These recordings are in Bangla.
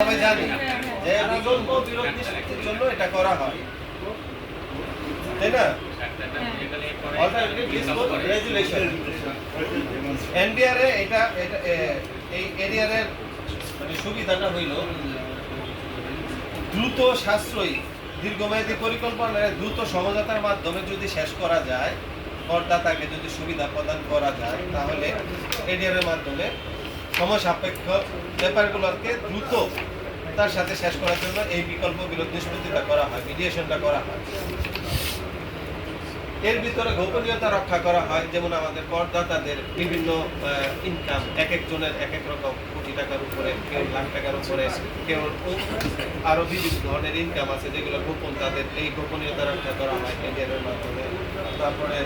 সবাই জানি যে বিকল্প বিরোধ নিষ্পত্তির জন্য এটা করা হয়, তাই না? এনবিআর এ এটা এই এরিয়ারের মানে সুবিধাটা হইল দ্রুত সাশ্রয়ী দীর্ঘমেয়াদী পরিকল্পনার দ্রুত সমঝোতার মাধ্যমে যদি শেষ করা যায়, করদাতাকে যদি সুবিধা প্রদান করা যায়, তাহলে এডিআরের মাধ্যমে সময় সাপেক্ষ ব্যাপারগুলোকে দ্রুত তার সাথে শেষ করার জন্য এই বিকল্প বিরোধ নিষ্পত্তিটা করা হয়, মিডিয়েশনটা করা হয়। এর ভিতরে গোপনীয়তা রক্ষা করা হয়, যেমন আমাদের করদাতাদের বিভিন্ন ইনকাম এক একজনের এক এক রকম, কোটি টাকার উপরে, কেউ লাখ টাকার উপরে, কেউ আরো বিভিন্ন ধরনের ইনকাম আছে যেগুলো গোপন, তাদের এই গোপনীয়তা রক্ষা করা হয় এডিআরের মাধ্যমে। তারপরে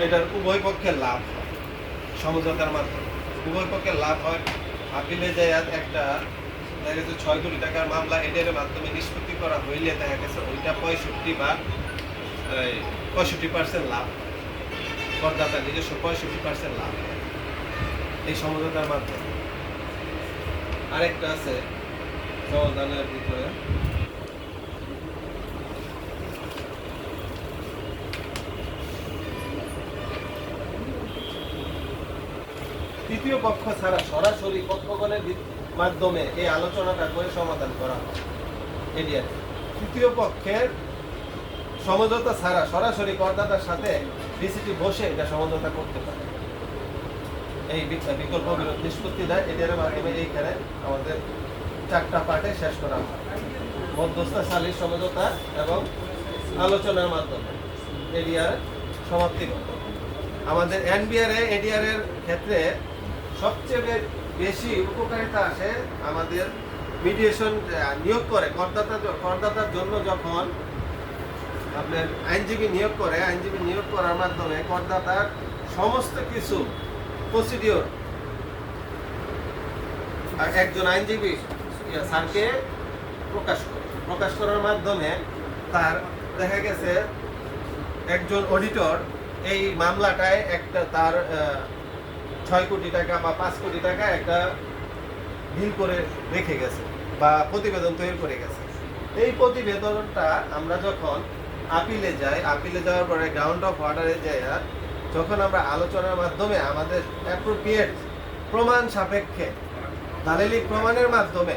এটার উভয় পক্ষের লাভ হয় সমঝোতার মাধ্যমে, উভয় পক্ষের লাভ হয়। আপিলে যায় একটা দেখা গেছে 6 কোটি টাকার মামলা এডিআরের মাধ্যমে নিষ্পত্তি করা হইলে দেখা গেছে ওইটা 65 বা 65% লাভ, করদাতার নিজস্ব 65% লাভ এই সমঝোতার মাধ্যমে। আরেকটা আছে সমাধানের ভিতরে তৃতীয় পক্ষ ছাড়া সরাসরি পক্ষগণের মাধ্যমে এই আলোচনাটা করে সমাধান করা হয় এডিআর। তৃতীয় পক্ষের সমঝোতা ছাড়া সরাসরি করদাতার সাথে ডিসিটি বসে এটা সমঝোতা করতে পারে। এই বিকল্প বিরোধ নিষ্পত্তি দেয় এডিআরের মাধ্যমে। এইখানে আমাদের 4টা পার্টে শেষ করা হয়, মধ্যস্থ সালিস সমঝোতা এবং আলোচনার মাধ্যমে এডিআর সমাপ্তি ঘটে। আমাদের এনবিআর এ এডিআর এর ক্ষেত্রে সবচেয়ে বেশি উপকারিতা আসে আমাদের মিডিয়েশন নিয়োগ করে করদাতার জন্য। যখন আপনার আইনজীবী নিয়োগ করে, আইনজীবী নিয়োগ করার মাধ্যমে করদাতার সমস্ত কিছু প্রসিডিওর একজন আইনজীবী স্যারকে প্রকাশ করার মাধ্যমে তার দেখা গেছে একজন অডিটর এই মামলাটায় একটা তার 6 কোটি টাকা বা 5 কোটি টাকা একটা বিল করে রেখে গেছে বা প্রতিবেদন তৈরি করে গেছে। এই প্রতিবেদনটা আমরা যখন আপিলে যাই, আপিলে যাওয়ার পরে গ্রাউন্ড অফ অর্ডারে যাই, যখন আমরা আলোচনার মাধ্যমে আমাদের অ্যাপ্রোপ্রিয়েট প্রমাণ সাপেক্ষে দালিলিক প্রমাণের মাধ্যমে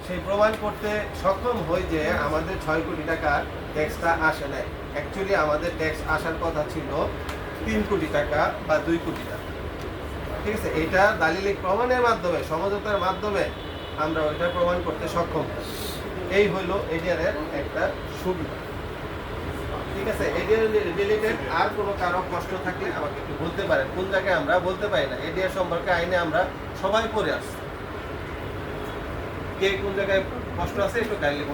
সেই প্রমাণ করতে সক্ষম হই যে আমাদের 6 কোটি টাকার ট্যাক্সটা আসে নাই, অ্যাকচুয়ালি আমাদের ট্যাক্স আসার কথা ছিল 3 কোটি টাকা বা 2 কোটি টাকা, ঠিক আছে। এটা দালিলিক প্রমাণের মাধ্যমে, সমঝোতার মাধ্যমে আমরা ওইটা প্রমাণ করতে সক্ষম। এই হইল এডিআর এর একটা সুবিধা, ঠিক আছে। এডিআর রিলেটেড আর কোনো কারো কষ্ট থাকলে আমাকে একটু বলতে পারেন। কোন জায়গায় আমরা বলতে পারি না, এডিআর সম্পর্কে আইনে আমরা সবাই পড়ে আসছি, কে কোন জায়গায় কষ্ট আছে একটু কাইন্ডলি